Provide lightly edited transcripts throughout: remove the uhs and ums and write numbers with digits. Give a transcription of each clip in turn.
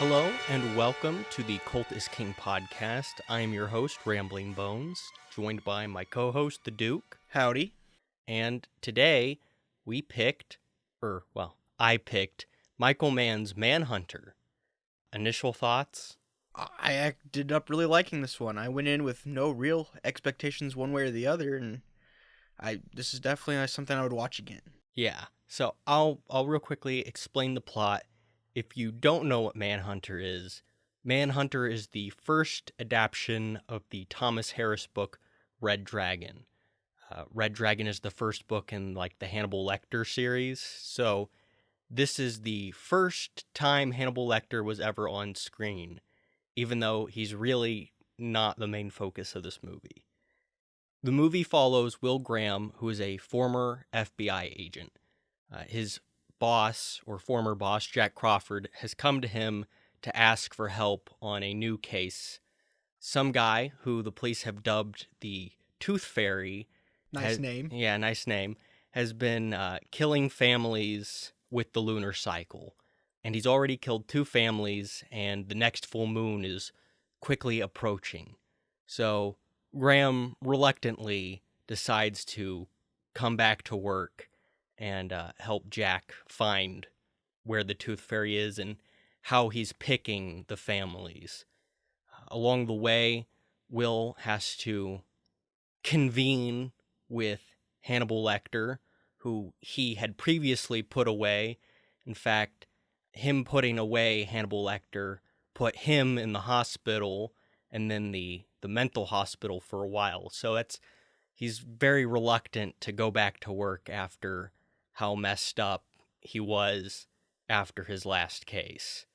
Hello and welcome to the Cult is King podcast. I am your host, Rambling Bones, joined by my co-host, the Duke. Howdy. And today I picked Michael Mann's Manhunter. Initial thoughts? I ended up really liking this one. I went in with no real expectations one way or the other, and this is definitely something I would watch again. Yeah. So I'll real quickly explain the plot. If you don't know what Manhunter is the first adaptation of the Thomas Harris book Red Dragon. Red Dragon is the first book in the Hannibal Lecter series. So this is the first time Hannibal Lecter was ever on screen, even though he's really not the main focus of this movie. The movie follows Will Graham, who is a former FBI agent. His boss, or former boss, Jack Crawford, has come to him to ask for help on a new case. Some guy who the police have dubbed the Tooth Fairy. Nice name. Yeah, nice name. Has been killing families with the lunar cycle. And he's already killed 2 families, and the next full moon is quickly approaching. So Graham reluctantly decides to come back to work and help Jack find where the Tooth Fairy is and how he's picking the families. Along the way, Will has to convene with Hannibal Lecter, who he had previously put away. In fact, him putting away Hannibal Lecter put him in the hospital and then the mental hospital for a while. So he's very reluctant to go back to work after how messed up he was after his last case.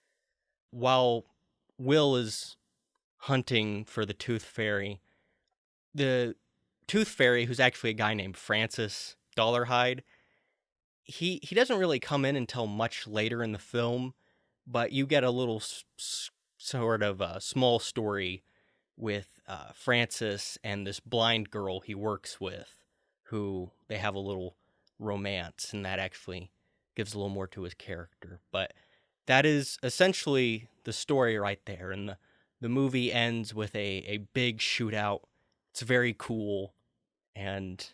While Will is hunting for the Tooth Fairy, the Tooth Fairy, who's actually a guy named Francis Dollarhide, he doesn't really come in until much later in the film, but you get a little sort of a small story with Francis and this blind girl he works with, who they have a little romance, and that actually gives a little more to his character. But that is essentially the story right there, and the movie ends with a big shootout. It's very cool, and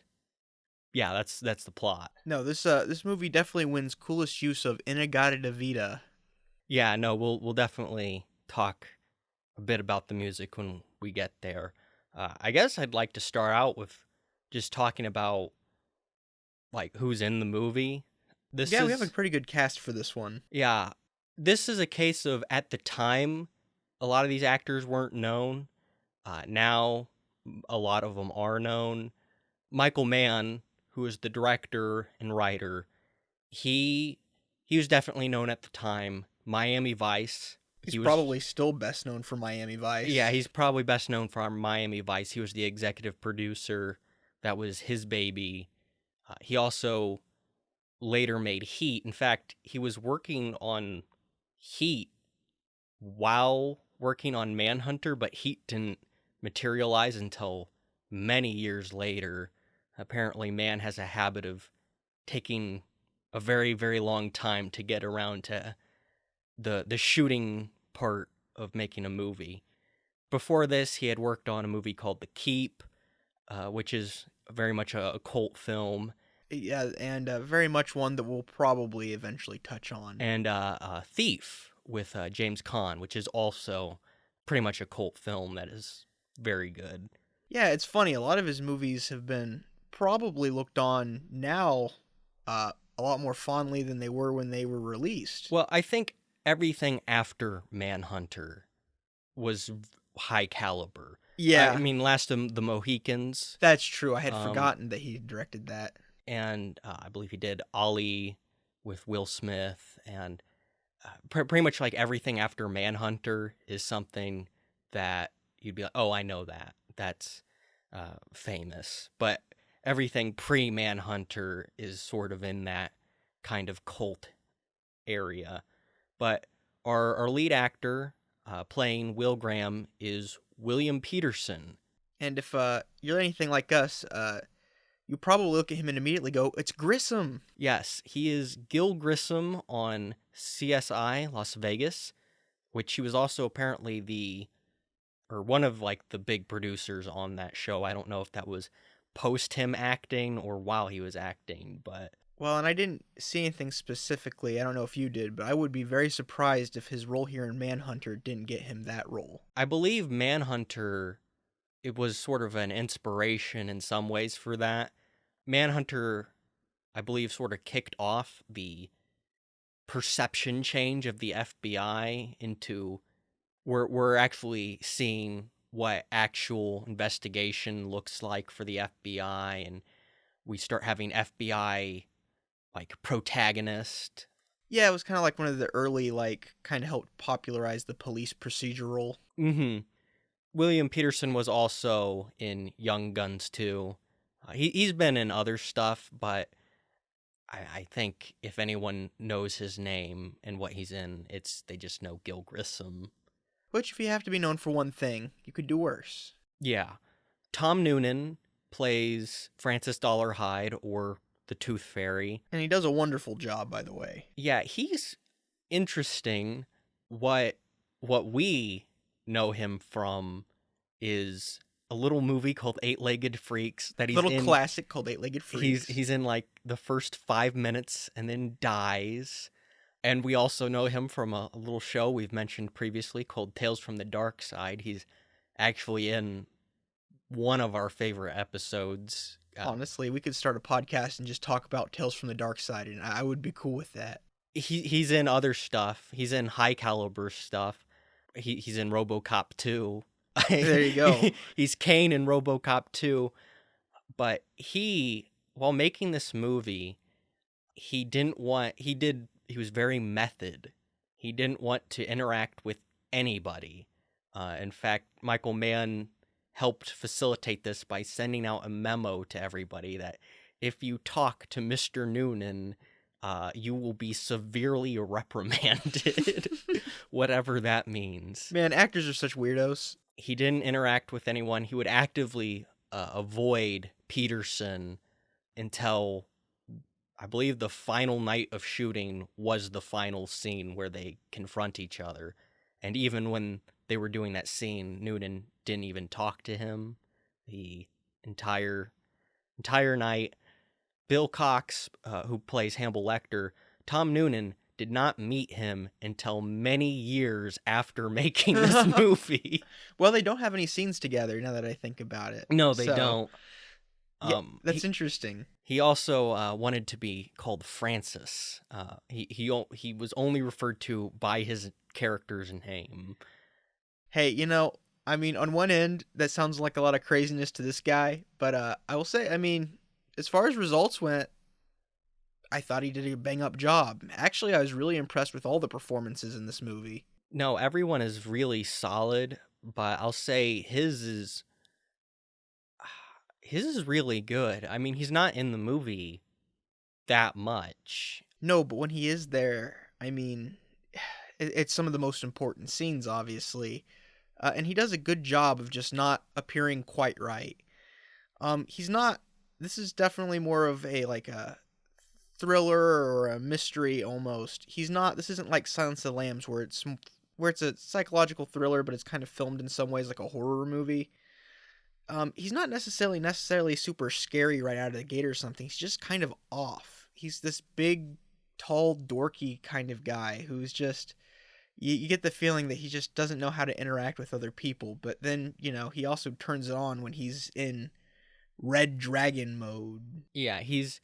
yeah, that's the plot. No, this movie definitely wins coolest use of Inagata Vita. Yeah, no, we'll definitely talk a bit about the music when we get there. I guess I'd like to start out with just talking about who's in the movie. We have a pretty good cast for this one. Yeah, this is a case of, at the time, a lot of these actors weren't known. Now, a lot of them are known. Michael Mann, who is the director and writer, he was definitely known at the time. Miami Vice. He's probably still best known for Miami Vice. Yeah, he's probably best known for Miami Vice. He was the executive producer. That was his baby. He also later made Heat. In fact, he was working on Heat while working on Manhunter, but Heat didn't materialize until many years later. Apparently, Mann has a habit of taking a very, very long time to get around to the shooting part of making a movie. Before this, he had worked on a movie called The Keep, which is very much a cult film. Yeah, and very much one that we'll probably eventually touch on. And Thief with James Caan, which is also pretty much a cult film that is very good. Yeah, it's funny. A lot of his movies have been probably looked on now a lot more fondly than they were when they were released. Well, I think everything after Manhunter was high caliber. Yeah. I mean, Last of the Mohicans. That's true. I had forgotten that he directed that. And I believe he did Ollie with Will Smith. And pretty much everything after Manhunter is something that you'd be like, oh, I know that. That's famous. But everything pre-Manhunter is sort of in that kind of cult area. But our lead actor playing Will Graham is William Peterson. And if you're anything like us, you probably look at him and immediately go, it's Grissom. Yes, he is Gil Grissom on CSI Las Vegas. which he was also apparently one of like the big producers on that show. I don't know if that was post him acting or while he was acting, but Well, and I didn't see anything specifically. I don't know if you did, but I would be very surprised if his role here in Manhunter didn't get him that role. I believe Manhunter, it was sort of an inspiration in some ways for that. Manhunter, I believe, sort of kicked off the perception change of the FBI into we're actually seeing what actual investigation looks like for the FBI, and we start having FBI like protagonist. Yeah, it was kind of like one of the early, like, kind of helped popularize the police procedural. Mm-hmm. William Peterson was also in Young Guns too. He's been in other stuff, but I think if anyone knows his name and what he's in, they just know Gil Grissom. Which, if you have to be known for one thing, you could do worse. Yeah. Tom Noonan plays Francis Dollar Hyde, or the Tooth Fairy. And he does a wonderful job, by the way. Yeah, he's interesting. What we know him from is a little movie called Eight-Legged Freaks that he's Little in. classic called Eight-Legged Freaks. He's in like the first 5 minutes and then dies. And we also know him from a little show we've mentioned previously called Tales from the Dark Side. He's actually in one of our favorite episodes. Honestly, we could start a podcast and just talk about Tales from the Dark Side, and I would be cool with that. He's in other stuff. He's in high caliber stuff. He's in RoboCop 2. There you go. He's Kane in RoboCop 2. But while making this movie, he was very method. He didn't want to interact with anybody. In fact, Michael Mann helped facilitate this by sending out a memo to everybody that if you talk to Mr. Noonan, you will be severely reprimanded, whatever that means. Man, actors are such weirdos. He didn't interact with anyone. He would actively avoid Peterson until, I believe, the final night of shooting was the final scene where they confront each other. And even when they were doing that scene, Noonan didn't even talk to him the entire night. Bill Cox, who plays Hannibal Lecter, Tom Noonan did not meet him until many years after making this movie. Well, they don't have any scenes together now that I think about it. No, they don't. Yeah, that's interesting. He also wanted to be called Francis. He was only referred to by his character's name. Hey, I mean, on one end, that sounds like a lot of craziness to this guy, but I will say, I mean, as far as results went, I thought he did a bang-up job. Actually, I was really impressed with all the performances in this movie. No, everyone is really solid, but I'll say his is really good. I mean, he's not in the movie that much. No, but when he is there, I mean, it's some of the most important scenes, obviously. And he does a good job of just not appearing quite right. He's not... This is definitely more of a thriller or a mystery almost. This isn't like Silence of the Lambs where it's a psychological thriller, but it's kind of filmed in some ways like a horror movie. He's not necessarily super scary right out of the gate or something. He's just kind of off. He's this big, tall, dorky kind of guy who's just... You get the feeling that he just doesn't know how to interact with other people, but then, he also turns it on when he's in Red Dragon mode. Yeah, he's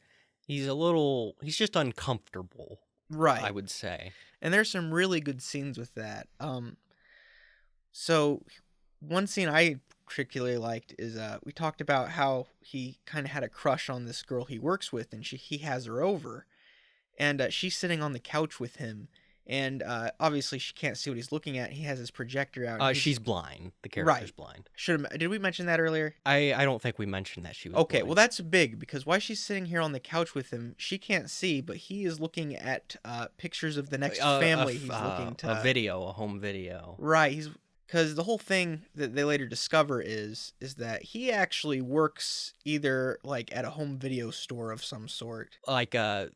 just uncomfortable. Right. I would say. And there's some really good scenes with that. So one scene I particularly liked is we talked about how he kind of had a crush on this girl he works with, and he has her over, and she's sitting on the couch with him. And obviously she can't see what he's looking at. He has his projector out. She's blind. The character's blind. Did we mention that earlier? I don't think we mentioned that she was okay, blind. Well, that's big, because while she's sitting here on the couch with him, she can't see, but he is looking at pictures of the next family he's looking to. A home video. Right. Because the whole thing that they later discover is that he actually works either like at a home video store of some sort. Like a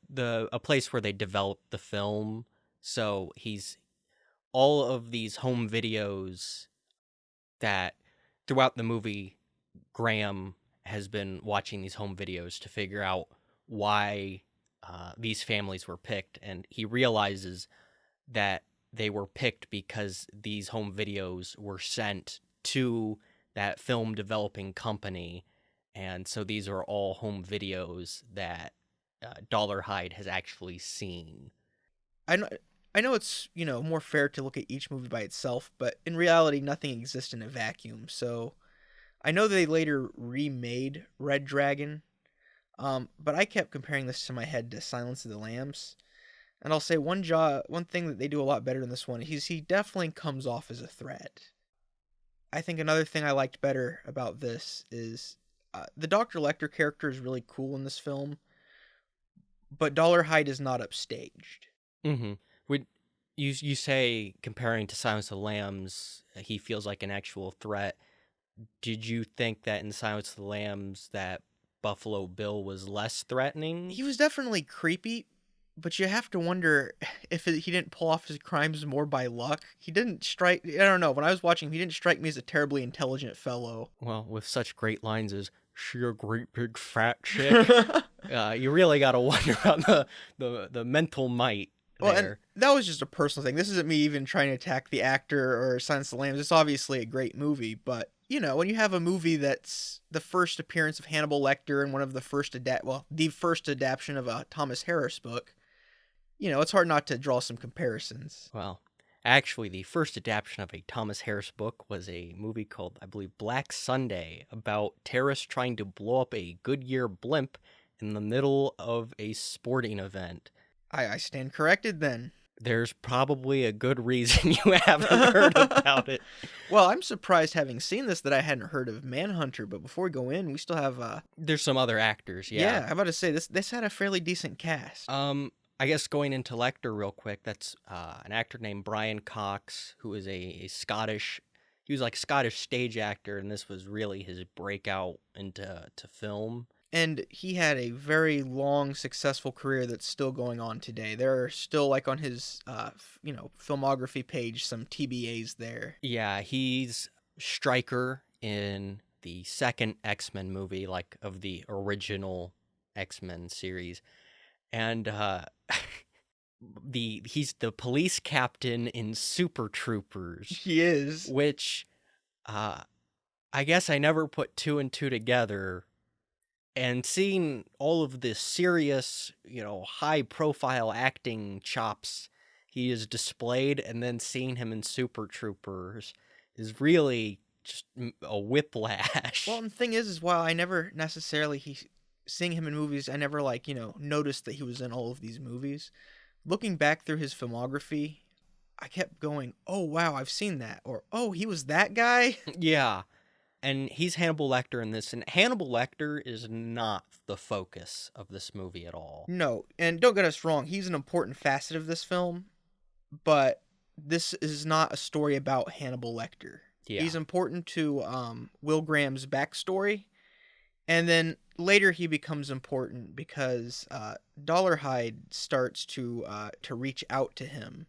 place where they develop the film. So all of these home videos that throughout the movie, Graham has been watching these home videos to figure out why these families were picked, and he realizes that they were picked because these home videos were sent to that film developing company, and so these are all home videos that Dollarhide has actually seen. I know I know it's, more fair to look at each movie by itself, but in reality nothing exists in a vacuum. So I know they later remade Red Dragon, but I kept comparing this to my head to Silence of the Lambs. And I'll say one thing that they do a lot better in this one, he definitely comes off as a threat. I think another thing I liked better about this is the Dr. Lecter character is really cool in this film, but Dollarhide is not upstaged. Mm-hmm. Would you say comparing to Silence of the Lambs, he feels like an actual threat? Did you think that in Silence of the Lambs that Buffalo Bill was less threatening? He was definitely creepy, but you have to wonder if he didn't pull off his crimes more by luck. He didn't strike. I don't know. When I was watching him, he didn't strike me as a terribly intelligent fellow. Well, with such great lines as "she a great big fat chick," you really got to wonder about the mental might Well, and there. that was just a personal thing. This isn't me even trying to attack the actor or Silence of the Lambs. It's obviously a great movie, but when you have a movie that's the first appearance of Hannibal Lecter and one of the the first adaptation of a Thomas Harris book, it's hard not to draw some comparisons. Well, actually, the first adaptation of a Thomas Harris book was a movie called, I believe, Black Sunday, about terrorists trying to blow up a Goodyear blimp in the middle of a sporting event. I stand corrected then. There's probably a good reason you haven't heard about it. Well, I'm surprised having seen this that I hadn't heard of Manhunter, but before we go in, we still have There's some other actors, yeah, I'm about to say this had a fairly decent cast. I guess going into Lecter real quick, that's an actor named Brian Cox, who is a Scottish. He was like a Scottish stage actor, and this was really his breakout into film. And he had a very long, successful career that's still going on today. There are still, like on his, filmography page, some TBAs there. Yeah, he's Stryker in the second X-Men movie, like of the original X-Men series, and he's the police captain in Super Troopers, He is. which I guess I never put two and two together. And seeing all of this serious, high profile acting chops he is displayed, and then seeing him in Super Troopers is really just a whiplash. Well, and the thing is while I never necessarily seeing him in movies, I never noticed that he was in all of these movies. Looking back through his filmography, I kept going, "Oh wow, I've seen that," or "Oh, he was that guy." Yeah. And he's Hannibal Lecter in this, and Hannibal Lecter is not the focus of this movie at all. No, and don't get us wrong, he's an important facet of this film, but this is not a story about Hannibal Lecter. Yeah. He's important to Will Graham's backstory, and then later he becomes important because Dollarhide starts to reach out to him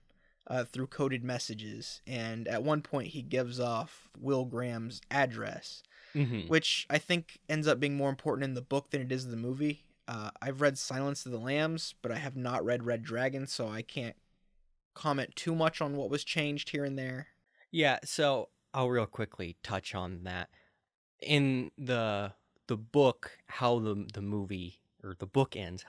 through coded messages, and at one point he gives off Will Graham's address, Mm-hmm. which I think ends up being more important in the book than it is in the movie. I've read Silence of the Lambs, but I have not read Red Dragon, so I can't comment too much on what was changed here and there. Yeah, so I'll real quickly touch on that. In the book, how the movie or the book ends,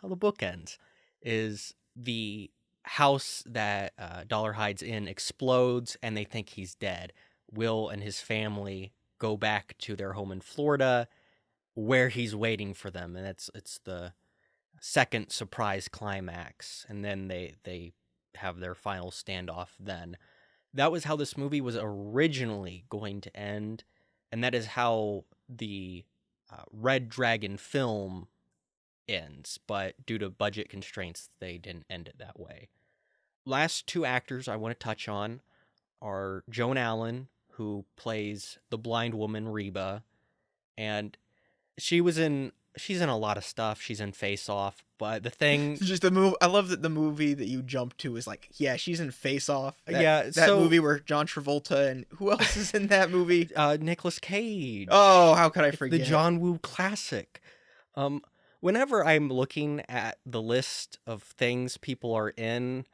is the house that Dollarhide's in explodes, and they think he's dead. Will and his family go back to their home in Florida, where he's waiting for them, and it's the second surprise climax, and then they have their final standoff. Then that was how this movie was originally going to end, and that is how the Red Dragon film ends, but due to budget constraints, they didn't end it that way. Last two actors I want to touch on are Joan Allen, who plays the blind woman Reba, and she was in she's in a lot of stuff. She's in Face Off, but the thing, It's just the movie. I love that the movie that you jump to is like, yeah, she's in Face Off. yeah. That So movie where John Travolta and who else is in that movie? Nicolas Cage. Oh, how could I It's the forget? John Woo classic. Um, Whenever I'm looking at the list of things people are in,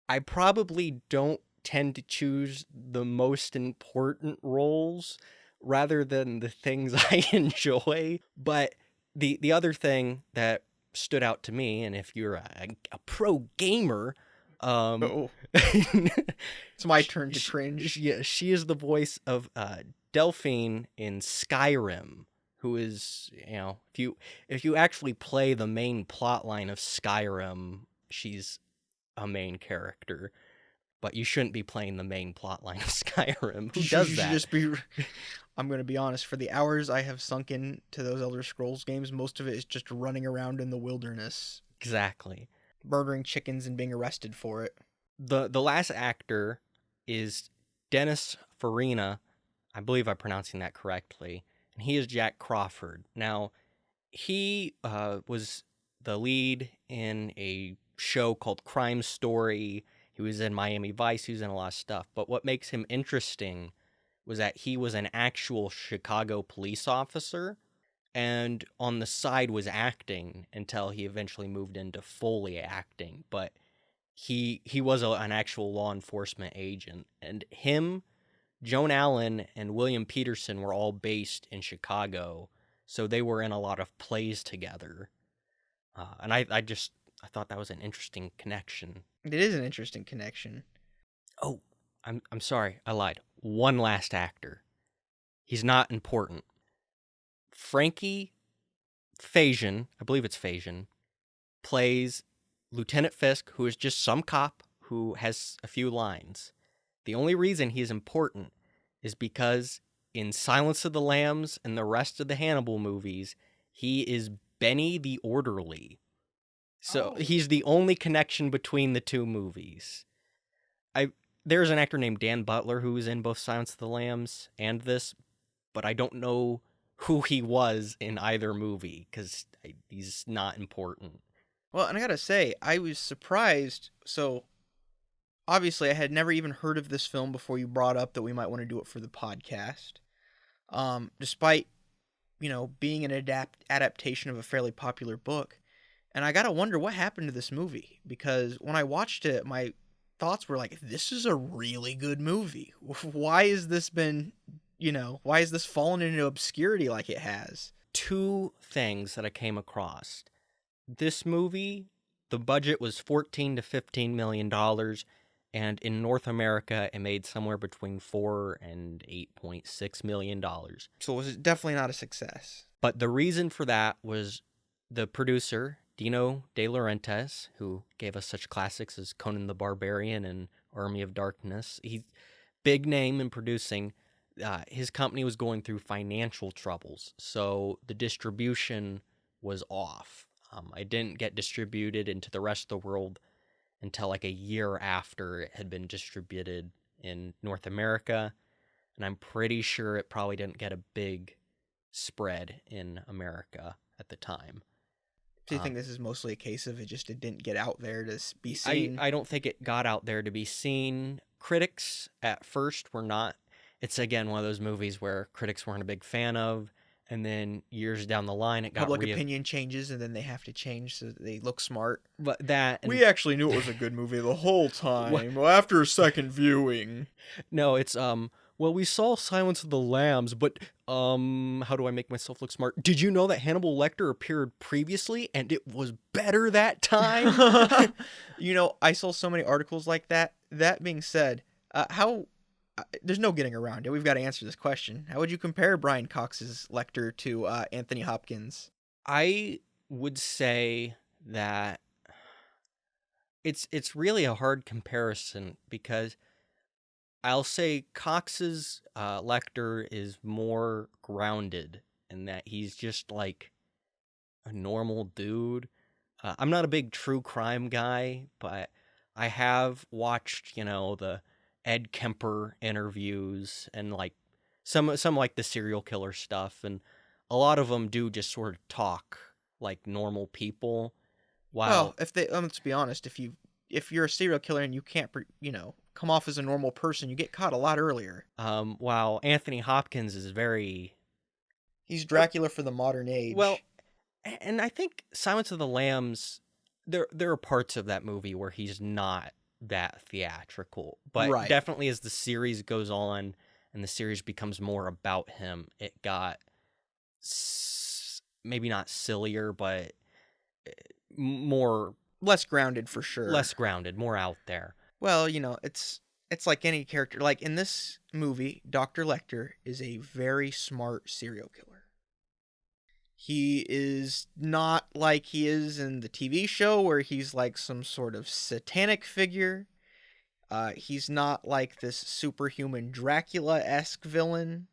I probably don't tend to choose the most important roles rather than the things I enjoy. But the other thing that stood out to me, and if you're a pro gamer, um, Oh, it's my sh- turn to cringe. yeah, she is the voice of Delphine in Skyrim, who is, if you actually play the main plot line of Skyrim, she's a main character. But you shouldn't be playing the main plot line of Skyrim. Who You does should that? just be. I'm gonna be honest. For the hours I have sunk into those Elder Scrolls games, most of it is just running around in the wilderness, Exactly. murdering chickens and being arrested for it. The last actor is Dennis Farina. I believe I'm pronouncing that correctly. And he is Jack Crawford. Now, he was the lead in a show called Crime Story. He was in Miami Vice. He was in a lot of stuff. But what makes him interesting was that he was an actual Chicago police officer and on the side was acting until he eventually moved into fully acting. But he was an actual law enforcement agent. And him, Joan Allen, and William Peterson were all based in Chicago. So they were in a lot of plays together. And I thought that was an interesting connection. It is an interesting connection. Oh, I'm sorry, I lied. One last actor. He's not important. Frankie Faison, I believe it's Faison, plays Lieutenant Fisk, who is just some cop who has a few lines. The only reason he's important is because in Silence of the Lambs and the rest of the Hannibal movies, he is Benny the Orderly. So he's the only connection between the two movies. There's an actor named Dan Butler who was in both Silence of the Lambs and this, but I don't know who he was in either movie because he's not important. Well, and I gotta say, I was surprised. So, obviously, I had never even heard of this film before you brought up that we might want to do it for the podcast. Despite, being an adaptation of a fairly popular book. And I gotta wonder what happened to this movie. Because when I watched it, my thoughts were like, this is a really good movie. Why has this been, why has this fallen into obscurity like it has? Two things that I came across. This movie, the budget was $14 to $15 million, and in North America, it made somewhere between $4 and $8.6 million. So it was definitely not a success. But the reason for that was the producer, Dino De Laurentiis, who gave us such classics as Conan the Barbarian and Army of Darkness. He's big name in producing. His company was going through financial troubles, so the distribution was off. I didn't get distributed into the rest of the world until like a year after it had been distributed in North America, and I'm pretty sure it probably didn't get a big spread in America at the time. Do you think this is mostly a case of it didn't get out there to be seen? I don't think it got out there to be seen. Critics at first were not. It's again one of those movies where critics weren't a big fan of, and then years down the line it got Public opinion changes, and then they have to change so that they look smart. But that We actually knew it was a good movie the whole time. Well, after a second viewing. No, it's well, we saw Silence of the Lambs, but how do I make myself look smart? Did you know that Hannibal Lecter appeared previously and it was better that time? I saw so many articles like that. That being said, there's no getting around it. We've got to answer this question. How would you compare Brian Cox's Lecter to Anthony Hopkins? I would say that it's really a hard comparison because I'll say Cox's Lecter is more grounded in that he's just like a normal dude. I'm not a big true crime guy, but I have watched, the Ed Kemper interviews and like some like the serial killer stuff, and a lot of them do just sort of talk like normal people, Well, while if they let's be honest, if you're a serial killer and you can't, come off as a normal person, you get caught a lot earlier. while Anthony Hopkins is very He's uh, Dracula for the modern well, age. and I think Silence of the Lambs, there are parts of that movie where he's not that theatrical, but Right. definitely as the series goes on and the series becomes more about him, it got maybe not sillier, but more Less grounded for less sure. grounded, more out there. Well, it's like any character. Like in this movie, Dr. Lecter is a very smart serial killer. He is not like he is in the TV show where he's like some sort of satanic figure. He's not like this superhuman Dracula-esque villain.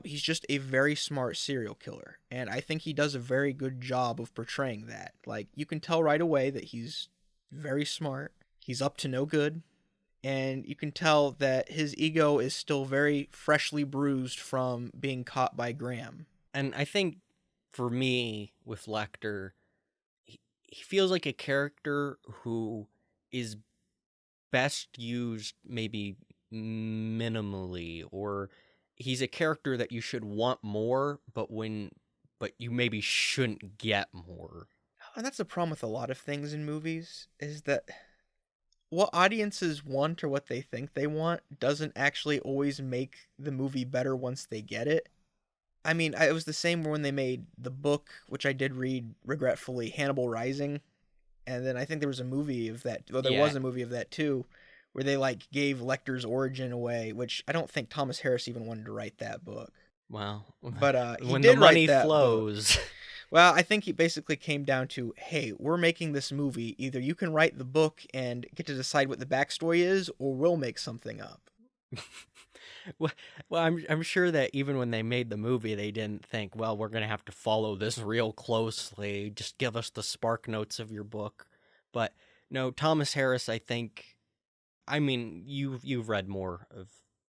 He's just a very smart serial killer, and I think he does a very good job of portraying that. Like, you can tell right away that he's very smart, he's up to no good, and you can tell that his ego is still very freshly bruised from being caught by Graham. And I think for me with Lecter, he feels like a character who is best used maybe minimally, or he's a character that you should want more, but you maybe shouldn't get more. And that's the problem with a lot of things in movies, is that what audiences want or what they think they want doesn't actually always make the movie better once they get it. I mean, it was the same when they made the book, which I did read regretfully, Hannibal Rising, and then I think there was a movie of that. Well, there Yeah. was a movie of that too, where they like gave Lecter's origin away, which I don't think Thomas Harris even wanted to write that book. Well, But he when the did write money that book. flows. Well, I think he basically came down to, hey, we're making this movie. Either you can write the book and get to decide what the backstory is, or we'll make something up. well, I'm sure that even when they made the movie, they didn't think, well, we're gonna have to follow this real closely. Just give us the spark notes of your book. But no, Thomas Harris, I think. I mean, you've read more of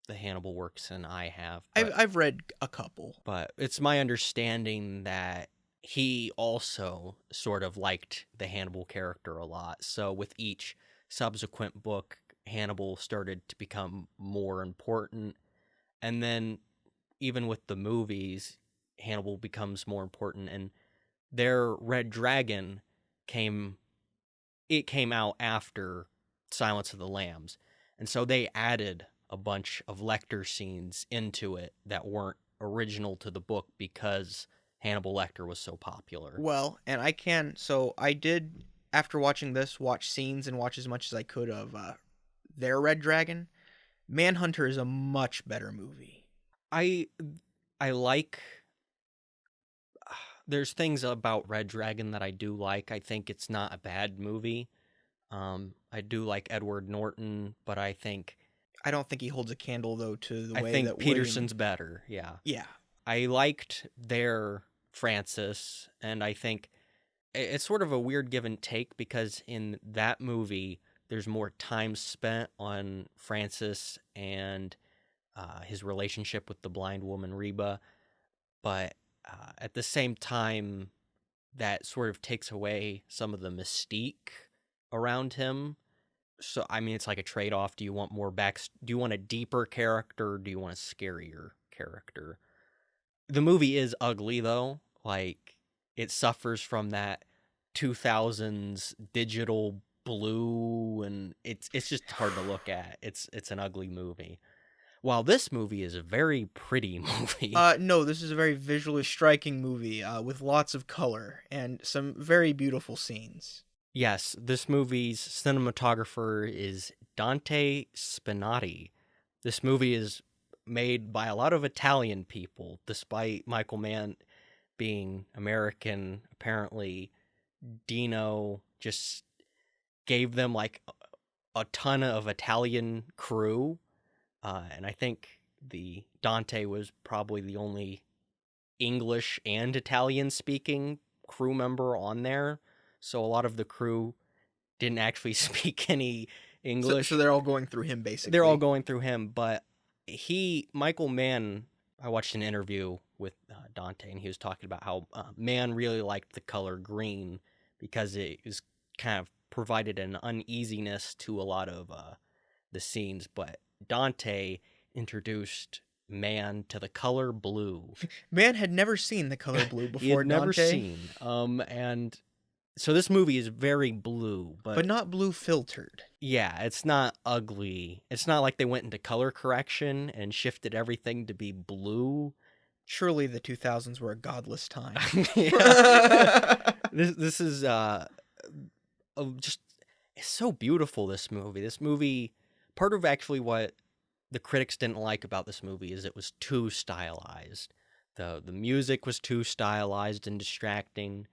the Hannibal works than I have, I've read a couple. but it's my understanding that he also sort of liked the Hannibal character a lot. So with each subsequent book, Hannibal started to become more important. And then even with the movies, Hannibal becomes more important. And their Red Dragon came came out after Silence of the Lambs. And so they added a bunch of Lecter scenes into it that weren't original to the book because Hannibal Lecter was so popular. Well, and so I did, after watching this, watch scenes and watch as much as I could of their Red Dragon. Manhunter is a much better movie. I I like there's things about Red Dragon that I do like. I think it's not a bad movie. I do like Edward Norton, but I don't think he holds a candle, though, to the I way think that William... Peterson's better. Yeah. Yeah. I liked their Francis, and I think it's sort of a weird give and take because in that movie, there's more time spent on Francis and his relationship with the blind woman Reba, but at the same time, that sort of takes away some of the mystique around him. So I mean, it's like a trade-off. Do you want more Do you want a deeper character? Or do you want a scarier character? The movie is ugly though. Like it suffers from that 2000s digital blue, and it's just hard to look at. It's an ugly movie. While this movie is a very pretty movie. No, this is a very visually striking movie with lots of color and some very beautiful scenes. Yes, this movie's cinematographer is Dante Spinati. This movie is made by a lot of Italian people, despite Michael Mann being American. Apparently, Dino just gave them like a ton of Italian crew, and I think the Dante was probably the only English and Italian speaking crew member on there. So a lot of the crew didn't actually speak any English. So they're all going through him, basically. They're all going through him, but Michael Mann, I watched an interview with Dante, and he was talking about how Mann really liked the color green because it was kind of provided an uneasiness to a lot of the scenes, but Dante introduced Mann to the color blue. Man had never seen the color blue He before had never Dante, seen. And so this movie is very blue, but not blue filtered. yeah, it's not ugly. It's not like they went into color correction and shifted everything to be blue. Surely the 2000s were a godless time. Yeah. This is just it's so beautiful, this movie. This movie, part of actually what the critics didn't like about this movie is it was too stylized. The music was too stylized and distracting.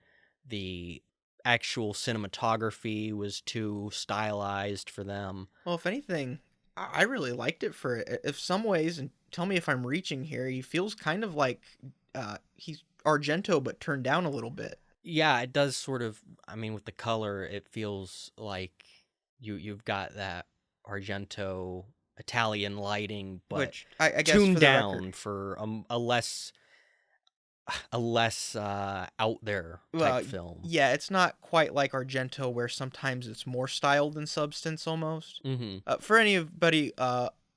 The actual cinematography was too stylized for them. Well, if anything, I really liked it for if some ways, and tell me if I'm reaching here. He feels kind of like he's Argento, but turned down a little bit. Yeah, it does sort of. I mean, with the color, it feels like you've got that Argento Italian lighting, but Which I guess tuned for the down record, for a less out there well, type film. yeah, it's not quite like Argento, where sometimes it's more style than substance almost. Mm-hmm. For anybody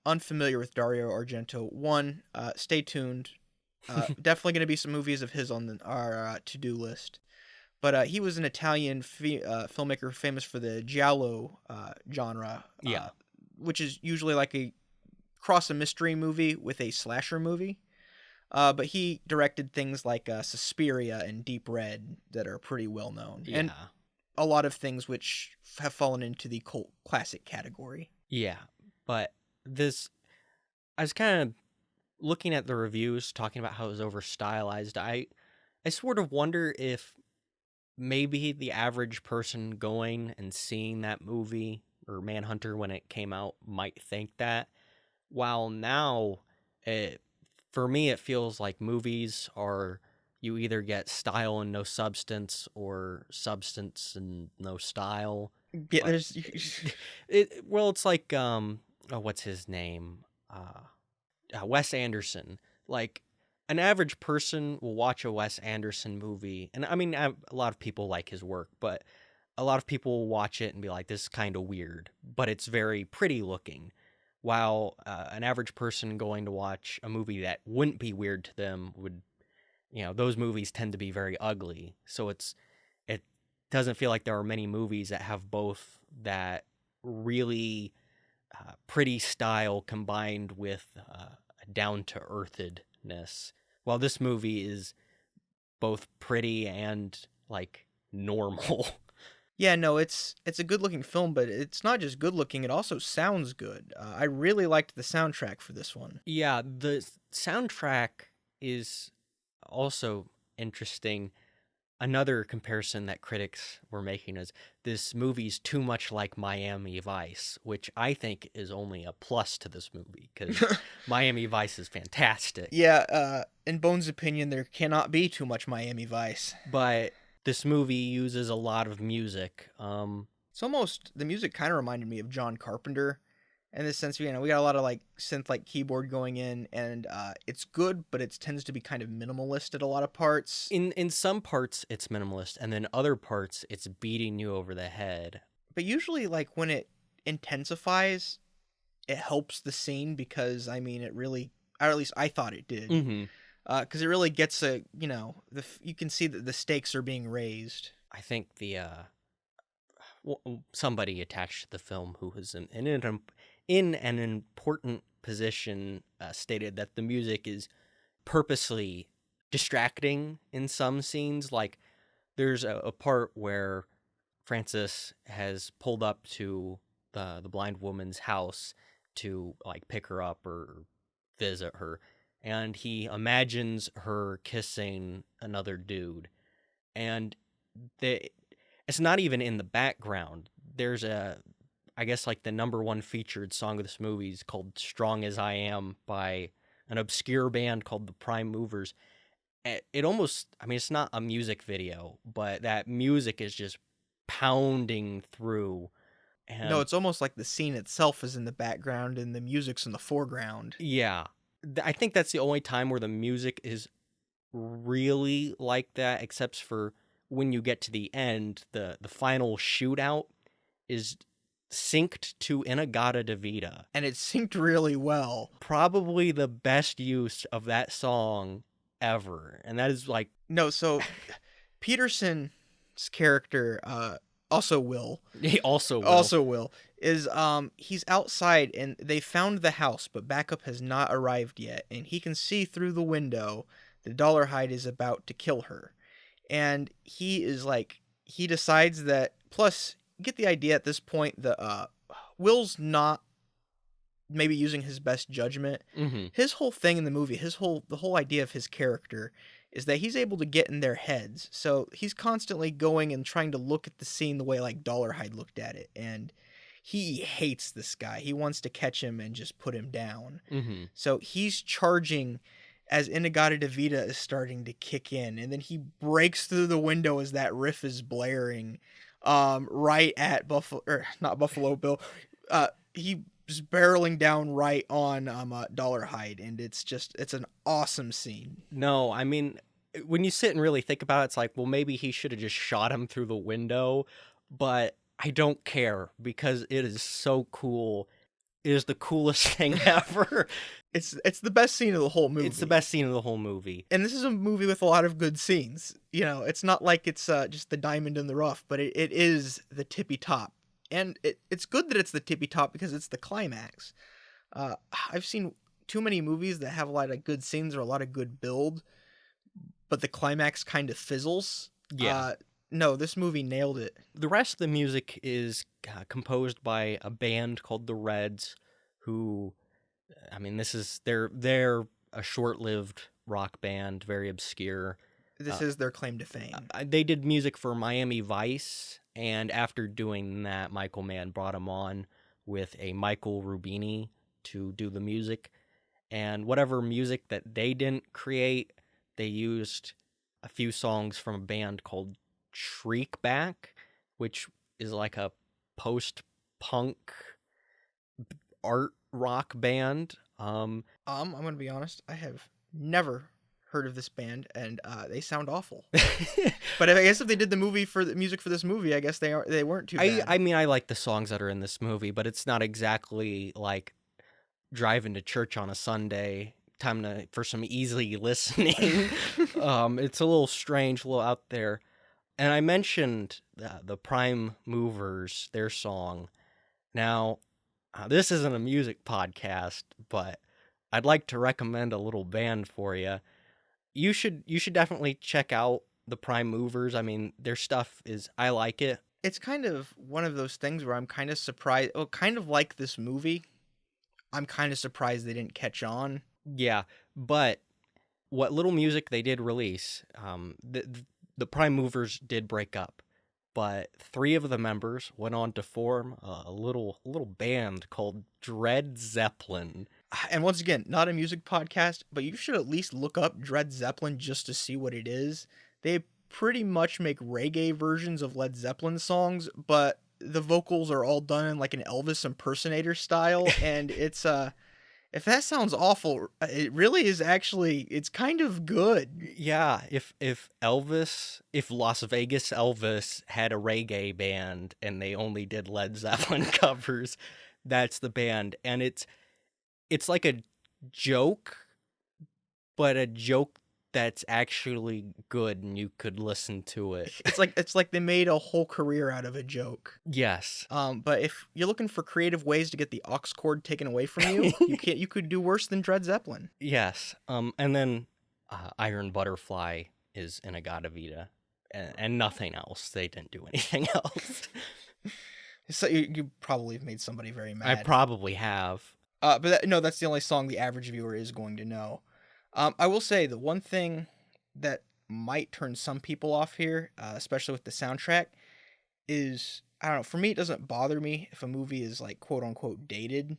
unfamiliar with Dario Argento, one, stay tuned. Definitely going to be some movies of his on our to-do list. But he was an Italian filmmaker famous for the giallo genre, Yeah. which is usually like a cross a mystery movie with a slasher movie. But he directed things like Suspiria and Deep Red that are pretty well known, Yeah. and a lot of things which have fallen into the cult classic category. Yeah. But this, I was kind of looking at the reviews talking about how it was over stylized. I sort of wonder if maybe the average person going and seeing that movie or Manhunter when it came out might think that. While now, for me, it feels like movies are you either get style and no substance or substance and no style. Yeah, But there's it's like what's his name? Wes Anderson. Like an average person will watch a Wes Anderson movie, and I mean, a lot of people like his work, but a lot of people will watch it and be like, "This is kind of weird," but it's very pretty looking. While an average person going to watch a movie that wouldn't be weird to them would, those movies tend to be very ugly. So it doesn't feel like there are many movies that have both that really pretty style combined with a down to earthedness. While this movie is both pretty and like normal. Yeah, no, it's a good looking film, but it's not just good looking; it also sounds good. I really liked the soundtrack for this one. Yeah, the soundtrack is also interesting. Another comparison that critics were making is this movie's too much like Miami Vice, which I think is only a plus to this movie because Miami Vice is fantastic. Yeah, in Bones' opinion, there cannot be too much Miami Vice. But this movie uses a lot of music. It's almost the music kind of reminded me of John Carpenter, in the sense, we got a lot of like synth like keyboard going in, and it's good, but it tends to be kind of minimalist at a lot of parts. In some parts it's minimalist, and then other parts it's beating you over the head. But usually, like when it intensifies, it helps the scene because it really, or at least I thought it did, Mm-hmm. because it really gets you can see that the stakes are being raised. I think somebody attached to the film who was in an important position stated that the music is purposely distracting in some scenes. Like there's a part where Francis has pulled up to the blind woman's house to like pick her up or visit her, and he imagines her kissing another dude, and it's not even in the background. There's I guess like the number one featured song of this movie is called "Strong as I Am" by an obscure band called the Prime Movers. It almost, it's not a music video, but that music is just pounding through. And No, it's almost like the scene itself is in the background and the music's in the foreground. yeah, I think that's the only time where the music is really like that, except for when you get to the end, the final shootout is synced to Inagata Devita. And it synced really well. Probably the best use of that song ever. And that is like No, so Peterson's character, also Will, he also will. also Will, is he's outside and they found the house, but backup has not arrived yet, and he can see through the window the Dollarhide is about to kill her. And he is like, he decides that, plus you get the idea at this point that Will's not maybe using his best judgment. Hmm. His whole thing in the movie, the whole idea of his character is that he's able to get in their heads. So he's constantly going and trying to look at the scene the way like Dollarhide looked at it, and he hates this guy. He wants to catch him and just put him down. Hmm. So he's charging as Inagata Devita is starting to kick in, and then he breaks through the window as that riff is blaring, right at Buffalo, or not Buffalo Bill. He just barreling down right on Dollarhide, and it's an awesome scene. No, I mean, when you sit and really think about it, it's like, well, maybe he should have just shot him through the window, but I don't care because it is so cool. It is the coolest thing ever. It's the best scene of the whole movie. It's the best scene of the whole movie. And this is a movie with a lot of good scenes. You know, it's not like it's just the diamond in the rough, but it is the tippy top. And it's good that it's the tippy top because it's the climax. I've seen too many movies that have a lot of good scenes or a lot of good build, but the climax kind of fizzles. Yeah. No, this movie nailed it. The rest of the music is composed by a band called the Reds, who, I mean, they're a short-lived rock band, very obscure. This is their claim to fame. They did music for Miami Vice, and after doing that, Michael Mann brought him on with a Michael Rubini to do the music. And whatever music that they didn't create, they used a few songs from a band called Shriekback, which is like a post-punk art rock band. I'm gonna be honest, I have never heard of this band, and they sound awful. But I guess if they did the music for this movie, I guess they weren't too bad. I mean, I like the songs that are in this movie, but it's not exactly like driving to church on a Sunday. Time for some easy listening. It's a little strange, a little out there. And I mentioned the Prime Movers, their song. Now, this isn't a music podcast, but I'd like to recommend a little band for you. You should definitely check out the Prime Movers. I mean, their stuff I like it. It's kind of one of those things where I'm kind of surprised. Oh, kind of like this movie. I'm kind of surprised they didn't catch on. Yeah, but what little music they did release, the Prime Movers did break up, but 3 of the members went on to form a little band called Dread Zeppelin. And once again, not a music podcast, but you should at least look up Dread Zeppelin just to see what it is. They pretty much make reggae versions of Led Zeppelin songs, but the vocals are all done in like an Elvis impersonator style, and it's if that sounds awful, it really is actually, it's kind of good. Yeah, if Las Vegas Elvis had a reggae band and they only did Led Zeppelin covers, that's the band. And it's like a joke, but a joke that's actually good and you could listen to it. It's like they made a whole career out of a joke. Yes. But if you're looking for creative ways to get the aux cord taken away from you, you could do worse than Dread Zeppelin. Yes. And then Iron Butterfly is Inagata Vita and nothing else. They didn't do anything else. So you probably have made somebody very mad. I probably have. But no, that's the only song the average viewer is going to know. I will say the one thing that might turn some people off here, especially with the soundtrack, is, I don't know, for me it doesn't bother me if a movie is like quote unquote dated.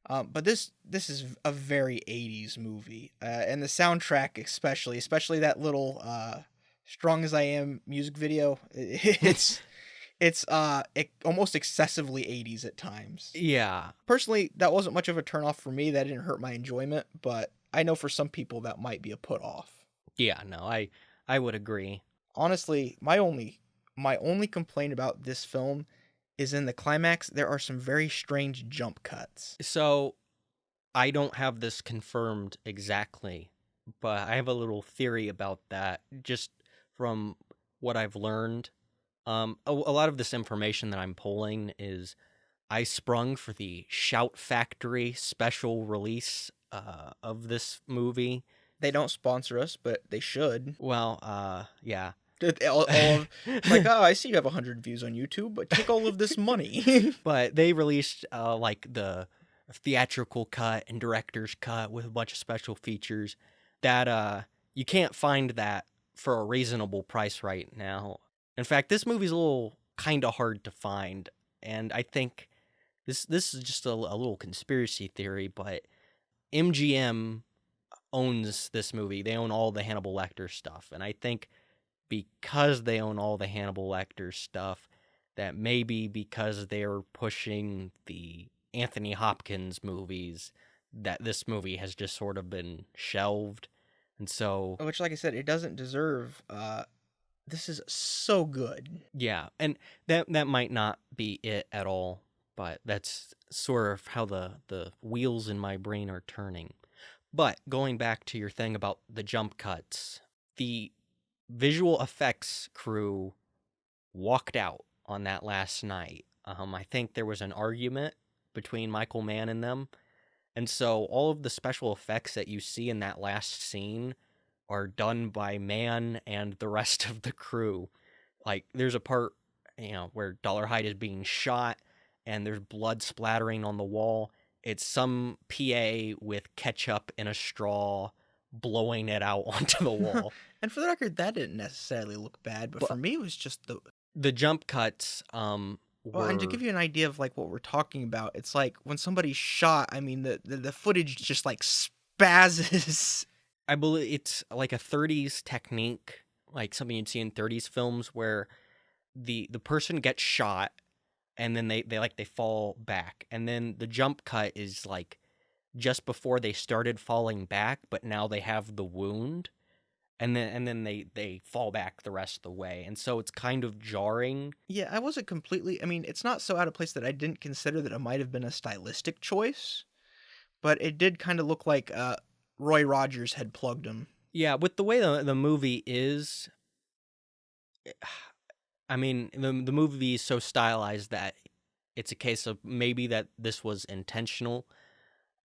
But this is a very 80s movie. And the soundtrack especially that little Strong as I Am music video, it's almost excessively 80s at times. Yeah. Personally, that wasn't much of a turnoff for me. That didn't hurt my enjoyment, but I know for some people that might be a put off. Yeah, no, I would agree. Honestly, my only complaint about this film is in the climax there are some very strange jump cuts. So I don't have this confirmed exactly, but I have a little theory about that just from what I've learned. A lot of this information that I'm pulling is I sprung for the Shout Factory special release of this movie. They don't sponsor us, but they should. Well, yeah. All of it's like, oh, I see you have 100 views on YouTube, but take all of this money. But they released like the theatrical cut and director's cut with a bunch of special features that you can't find that for a reasonable price right now. In fact, this movie's a little kind of hard to find, and I think this is just a little conspiracy theory, but MGM owns this movie. They own all the Hannibal Lecter stuff, and I think because they own all the Hannibal Lecter stuff, that maybe because they're pushing the Anthony Hopkins movies, that this movie has just sort of been shelved. And so, Which, like I said, it doesn't deserve. This is so good. yeah, and that might not be it at all, but that's sort of how the wheels in my brain are turning. But going back to your thing about the jump cuts, the visual effects crew walked out on that last night. I think there was an argument between Michael Mann and them. And so all of the special effects that you see in that last scene are done by Mann and the rest of the crew. Like, there's a part, where Dollarhide is being shot and there's blood splattering on the wall. It's some PA with ketchup in a straw blowing it out onto the wall. And for the record, that didn't necessarily look bad, but for me, it was just the jump cuts well, and to give you an idea of like what we're talking about, it's like when somebody's shot. I mean, the footage just like spazzes. I believe it's like a 30s technique, like something you'd see in 30s films where the person gets shot and then they fall back, and then the jump cut is like just before they started falling back, but now they have the wound, and then they fall back the rest of the way, and so it's kind of jarring. Yeah, I wasn't completely. I mean, it's not so out of place that I didn't consider that it might have been a stylistic choice, but it did kind of look like Roy Rogers had plugged him. Yeah, with the way the movie is, I mean, the movie is so stylized that it's a case of maybe that this was intentional,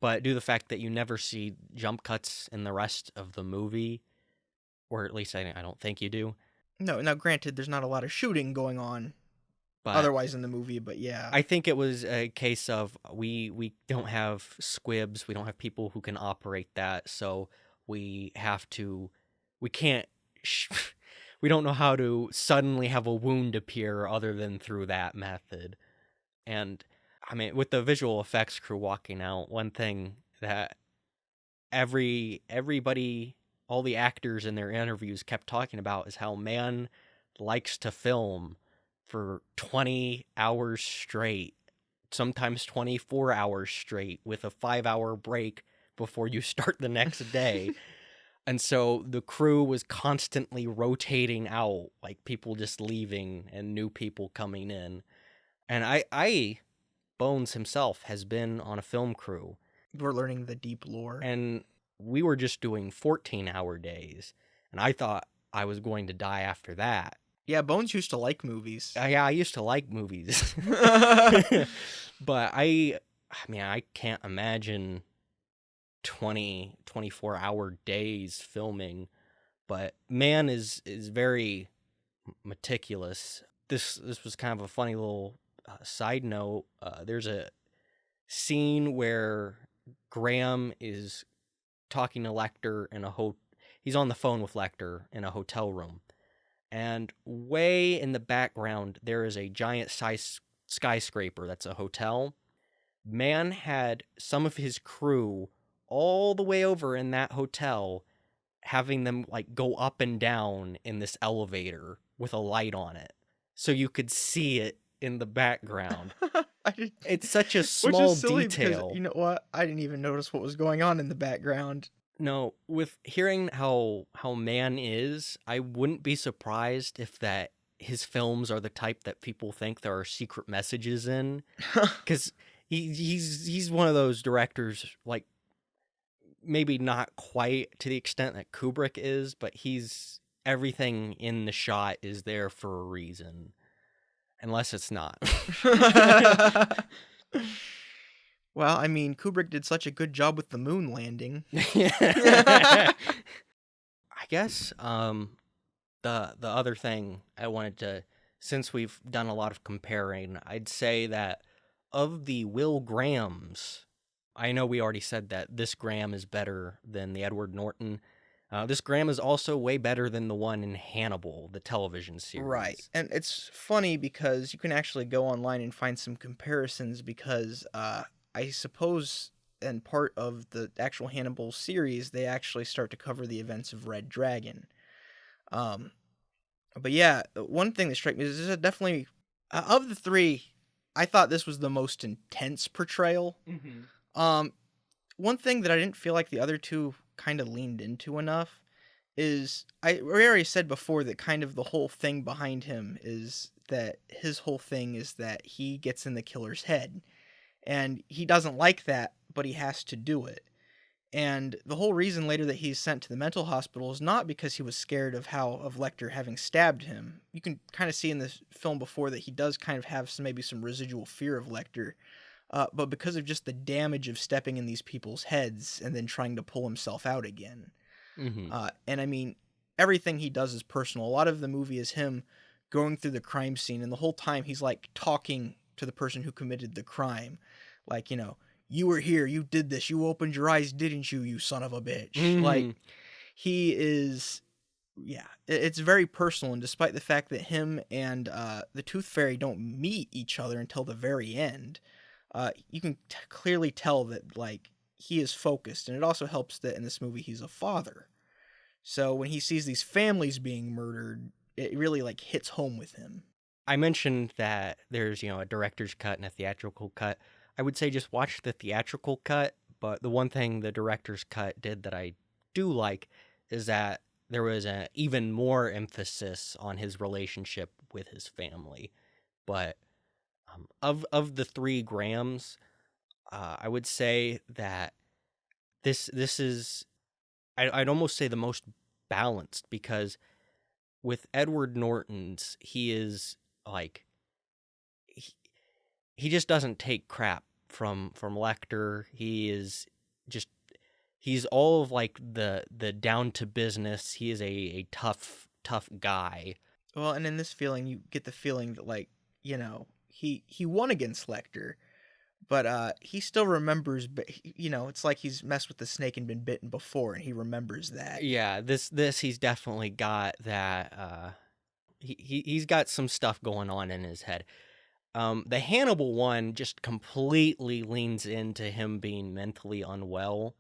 but due to the fact that you never see jump cuts in the rest of the movie, or at least I don't think you do. No, now granted, there's not a lot of shooting going on But otherwise in the movie, but yeah. I think it was a case of we don't have squibs, we don't have people who can operate that, so we can't we don't know how to suddenly have a wound appear other than through that method. And I mean, with the visual effects crew walking out, one thing that everybody, all the actors in their interviews kept talking about is how Mann likes to film for 20 hours straight, sometimes 24 hours straight, with a 5-hour break before you start the next day. And so the crew was constantly rotating out, like people just leaving and new people coming in. And I Bones himself has been on a film crew. We're learning the deep lore. And we were just doing 14-hour days. And I thought I was going to die after that. Yeah, Bones used to like movies. Yeah, I used to like movies. But I mean, I can't imagine 24-hour days filming. But Mann is very meticulous. This was kind of a funny little side note. There's a scene where Graham is talking to Lecter in he's on the phone with Lecter in a hotel room. And way in the background, there is a giant skyscraper that's a hotel. Mann had some of his crew all the way over in that hotel, having them like go up and down in this elevator with a light on it, so you could see it in the background. It's such a small Which is silly detail. because, you know what? I didn't even notice what was going on in the background. No, with hearing how Mann is, I wouldn't be surprised if that his films are the type that people think there are secret messages in, because he's one of those directors, like maybe not quite to the extent that Kubrick is, but he's everything in the shot is there for a reason, unless it's not. Well, I mean, Kubrick did such a good job with the moon landing. I guess the other thing I wanted to, since we've done a lot of comparing, I'd say that of the Will Grahams, I know we already said that this Graham is better than the Edward Norton. This Graham is also way better than the one in Hannibal, the television Right. series. And it's funny because you can actually go online and find some comparisons because I suppose in part of the actual Hannibal series, they actually start to cover the events of Red Dragon. Um, but yeah, one thing that struck me is this is definitely, of the three, I thought this was the most intense portrayal. Mm-hmm. Um, One thing that I didn't feel like the other two kind of leaned into enough is we already said before that kind of the whole thing behind him is that his whole thing is that he gets in the killer's head and he doesn't like that, but he has to do it. And the whole reason later that he's sent to the mental hospital is not because he was scared of Lecter having stabbed him. You can kind of see in this film before that he does kind of have maybe some residual fear of Lecter, but because of just the damage of stepping in these people's heads and then trying to pull himself out again. Mm-hmm. And I mean, everything he does is personal. A lot of the movie is him going through the crime scene, and the whole time he's like talking to the person who committed the crime. Like, you were here, you did this, you opened your eyes, didn't you, you son of a bitch? Mm-hmm. Like, he is, yeah, it's very personal. And despite the fact that him and the Tooth Fairy don't meet each other until the very end, you can clearly tell that, like, he is focused. And it also helps that in this movie he's a father. So when he sees these families being murdered, it really like hits home with him. I mentioned that there's, a director's cut and a theatrical cut. I would say just watch the theatrical cut, but the one thing the director's cut did that I do like is that there was an even more emphasis on his relationship with his family. But of the three Grahams, I would say that this is I'd almost say the most balanced, because with Edward Norton's, he is like he, he just doesn't take crap from Lecter. Just he's all of like the down to business. He is a tough guy. Well, and in this feeling, you get the feeling that like he won against Lecter, but he still remembers. But it's like he's messed with the snake and been bitten before, and he remembers that. Yeah, this he's definitely got that. He's got some stuff going on in his head. The Hannibal one just completely leans into him being mentally unwell,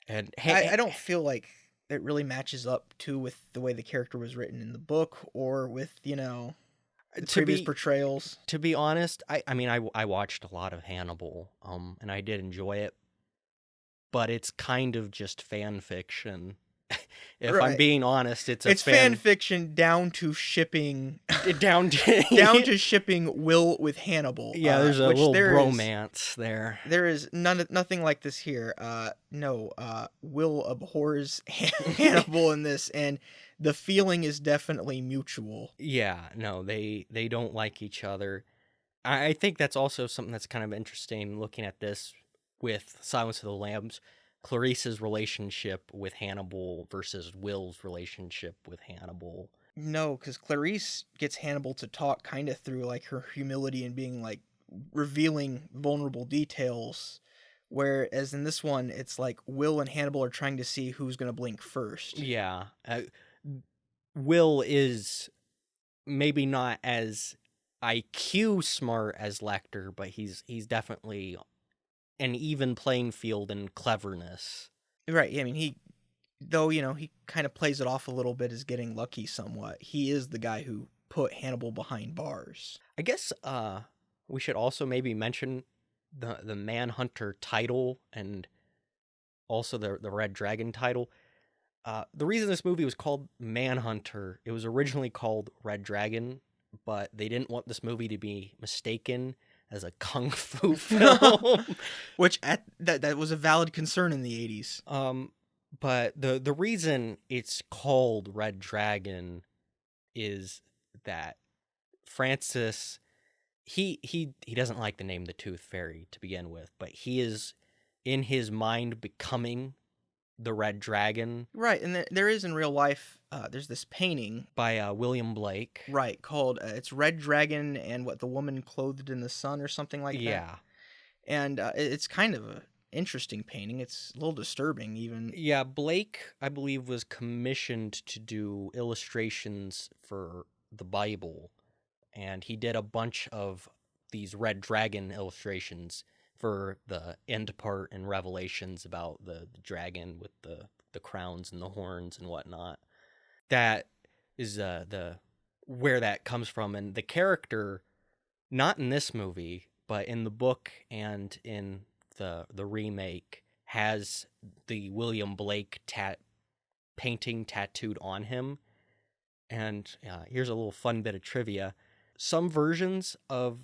and I don't feel like it really matches up to with the way the character was written in the book or with the to previous be portrayals. to be honest, I mean I watched a lot of Hannibal, and I did enjoy it, but it's kind of just fan fiction. If I'm Right. being honest, it's a It's fan fiction down to shipping down to down to shipping Will with Hannibal. yeah. There's a Which little there is bromance there. there is nothing like this here. No, Will abhors Hannibal in this, and the feeling is definitely mutual. Yeah, no, they don't like each other. I think that's also something that's kind of interesting looking at this with Silence of the Lambs. Clarice's relationship with Hannibal versus Will's relationship with Hannibal. No, because Clarice gets Hannibal to talk kind of through like her humility and being like revealing vulnerable details. Whereas in this one, it's like Will and Hannibal are trying to see who's going to blink first. Yeah. Will is maybe not as IQ smart as Lecter, but he's definitely an even playing field in cleverness. Right. Yeah, I mean, he kind of plays it off a little bit as getting lucky somewhat. He is the guy who put Hannibal behind bars. I guess we should also maybe mention the Manhunter title and also the Red Dragon title. The reason this movie was called Manhunter, it was originally called Red Dragon, but they didn't want this movie to be mistaken as a kung fu film. Which that was a valid concern in the 80s. But the reason it's called Red Dragon is that Francis, he doesn't like the name the Tooth Fairy to begin with, but he is in his mind becoming the Red Dragon. Right, and there is in real life, there's this painting by William Blake. Right, called, it's Red Dragon and the woman clothed in the sun or something like that. Yeah. And it's kind of a interesting painting. It's a little disturbing even. Yeah, Blake, I believe, was commissioned to do illustrations for the Bible, and he did a bunch of these Red Dragon illustrations for the end part in Revelations about the dragon with the crowns and the horns and whatnot. That is the where that comes from, and the character, not in this movie, but in the book and in the remake, has the William Blake painting tattooed on him. And here's a little fun bit of trivia. Some versions of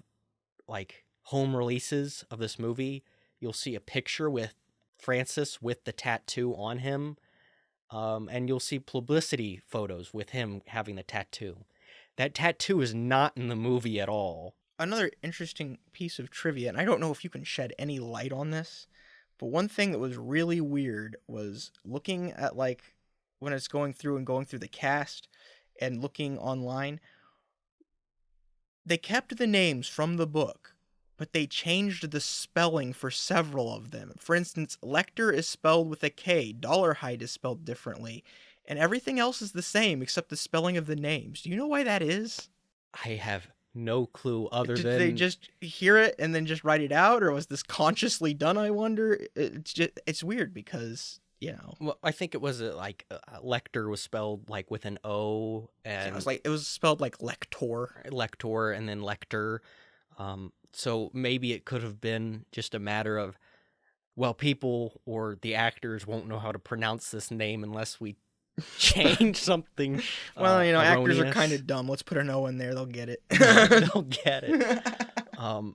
like home releases of this movie, you'll see a picture with Francis with the tattoo on him, and you'll see publicity photos with him having the tattoo. That tattoo is not in the movie at all. Another interesting piece of trivia, and I don't know if you can shed any light on this, but one thing that was really weird was looking at when it's going through the cast and looking online. They kept the names from the book, but they changed the spelling for several of them. For instance, Lecter is spelled with a K, Dollarhide is spelled differently, and everything else is the same except the spelling of the names. Do you know why that is? I have no clue other than... Did they just hear it and then just write it out, or was this consciously done, I wonder? It's weird because, Well, I think it was Lecter was spelled with an O, and it was spelled like Lector, and then Lecter. So maybe it could have been just a matter of, well, people or the actors won't know how to pronounce this name unless we change something. Well, erroneous. Actors are kind of dumb. Let's put an O in there. They'll get it. They'll get it.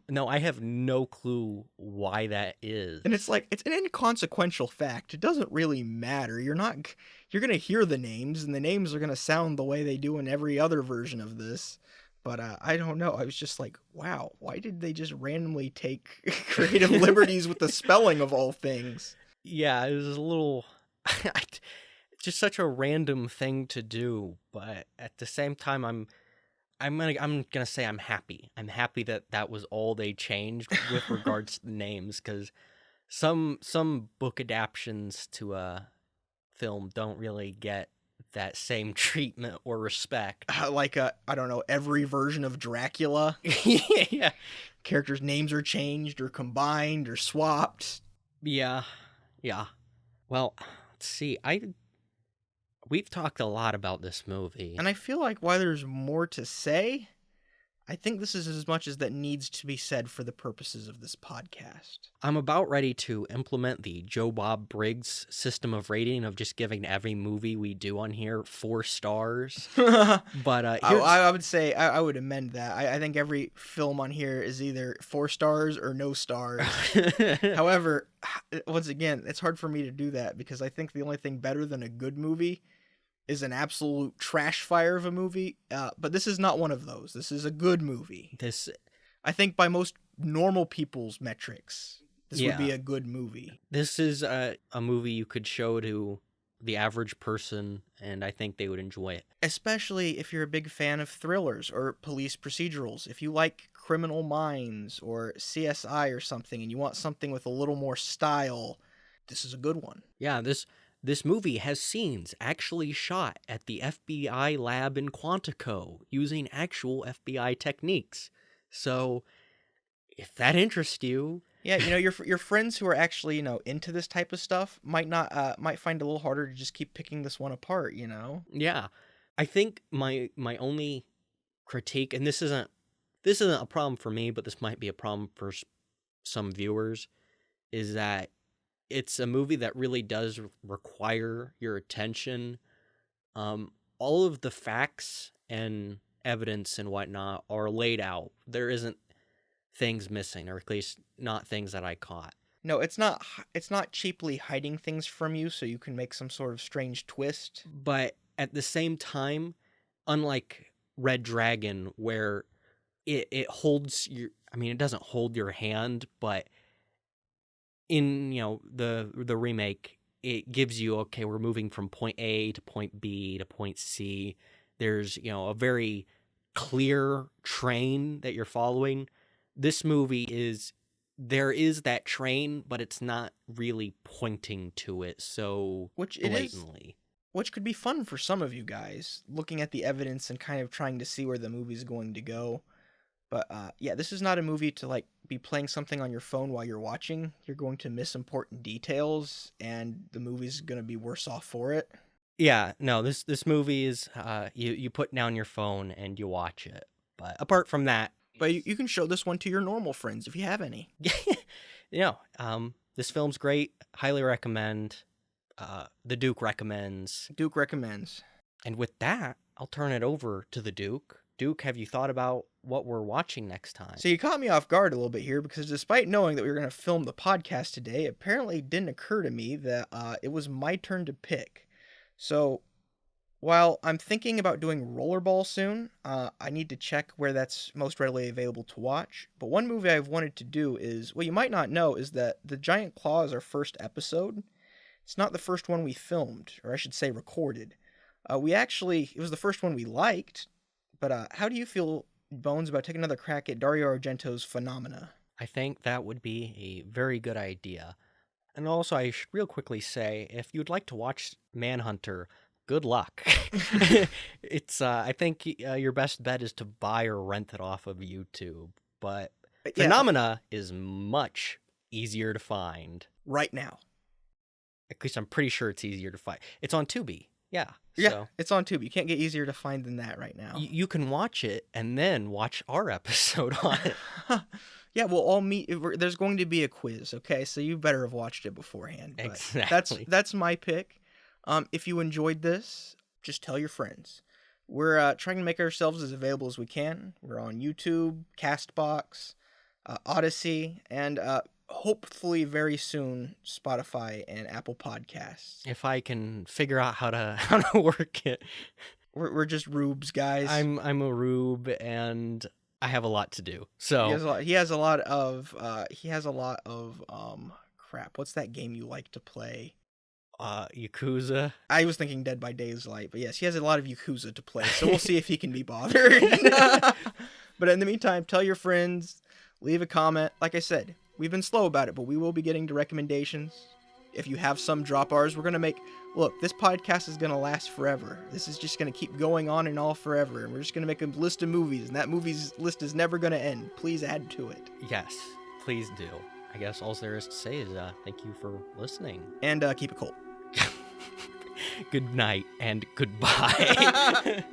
No, I have no clue why that is. And it's an inconsequential fact. It doesn't really matter. You're going to hear the names, and the names are going to sound the way they do in every other version of this. But I don't know. I was just like, wow, why did they just randomly take creative liberties with the spelling of all things? Yeah, it was a little... just such a random thing to do, but at the same time, I'm gonna say I'm happy. I'm happy that was all they changed with regards to the names, because some book adaptions to a film don't really get that same treatment or respect. I don't know, every version of Dracula. Yeah, characters' names are changed or combined or swapped. Yeah. Well, let's see. We've talked a lot about this movie. And I feel like while there's more to say, I think this is as much as that needs to be said for the purposes of this podcast. I'm about ready to implement the Joe Bob Briggs system of rating of just giving every movie we do on here 4 stars. But I would say, I would amend that. I think every film on here is either 4 stars or no stars. However, once again, it's hard for me to do that because I think the only thing better than a good movie is an absolute trash fire of a movie, but this is not one of those. This is a good movie. I think by most normal people's metrics, this would be a good movie. This is a movie you could show to the average person, and I think they would enjoy it. Especially if you're a big fan of thrillers or police procedurals. If you like Criminal Minds or CSI or something, and you want something with a little more style, this is a good one. Yeah, This movie has scenes actually shot at the FBI lab in Quantico using actual FBI techniques. So, if that interests you... Yeah, your friends who are actually, into this type of stuff might find it a little harder to just keep picking this one apart, Yeah. I think my only critique, and this isn't a problem for me, but this might be a problem for some viewers, is that It's a movie that really does require your attention. All of the facts and evidence and whatnot are laid out. There isn't things missing, or at least not things that I caught. No, it's not cheaply hiding things from you so you can make some sort of strange twist. But at the same time, unlike Red Dragon, where it holds your, I mean, it doesn't hold your hand, but in, the remake, it gives you, okay, we're moving from point A to point B to point C. There's, a very clear train that you're following. This movie there is that train, but it's not really pointing to it so Which blatantly. Which could be fun for some of you guys, looking at the evidence and kind of trying to see where the movie's going to go. But yeah, this is not a movie to like be playing something on your phone while you're watching. You're going to miss important details, and the movie's going to be worse off for it. Yeah, no, this movie is you put down your phone and you watch it. But apart from that, But you can show this one to your normal friends if you have any. this film's great. Highly recommend. The Duke recommends. Duke recommends. And with that, I'll turn it over to the Duke. Duke, have you thought about what we're watching next time? So you caught me off guard a little bit here because despite knowing that we were going to film the podcast today, it apparently didn't occur to me that it was my turn to pick. So while I'm thinking about doing Rollerball soon, I need to check where that's most readily available to watch. But one movie I've wanted to do is, what you might not know is that The Giant Claw is our first episode. It's not the first one we filmed, or I should say recorded. It was the first one we liked, but how do you feel, Bones, about taking another crack at Dario Argento's Phenomena? I think that would be a very good idea. And also, I should real quickly say, if you'd like to watch Manhunter, good luck. I think your best bet is to buy or rent it off of YouTube. But Yeah, Phenomena is much easier to find. right now. At least I'm pretty sure it's easier to find. It's on Tubi. Yeah. Yeah, So it's on Tubi. You can't get easier to find than that right now. you can watch it and then watch our episode on it. Yeah, we'll all meet. There's going to be a quiz, okay? So you better have watched it beforehand. But Exactly. That's my pick. If you enjoyed this, just tell your friends. We're trying to make ourselves as available as we can. We're on YouTube, Castbox, Odyssey, and hopefully very soon Spotify and Apple Podcasts. If I can figure out how to work it. We're just rubes, guys. I'm a rube and I have a lot to do. So He has a lot of crap. What's that game you like to play? Yakuza. I was thinking Dead by Daylight, but yes, he has a lot of Yakuza to play, so we'll see if he can be bothered. But in the meantime, tell your friends, leave a comment. Like I said, we've been slow about it, but we will be getting to recommendations. If you have some, drop ours. Look, this podcast is going to last forever. This is just going to keep going on and all forever, and we're just going to make a list of movies, and that movie's list is never going to end. Please add to it. Yes, please do. I guess all there is to say is thank you for listening. And keep it cold. Good night and goodbye.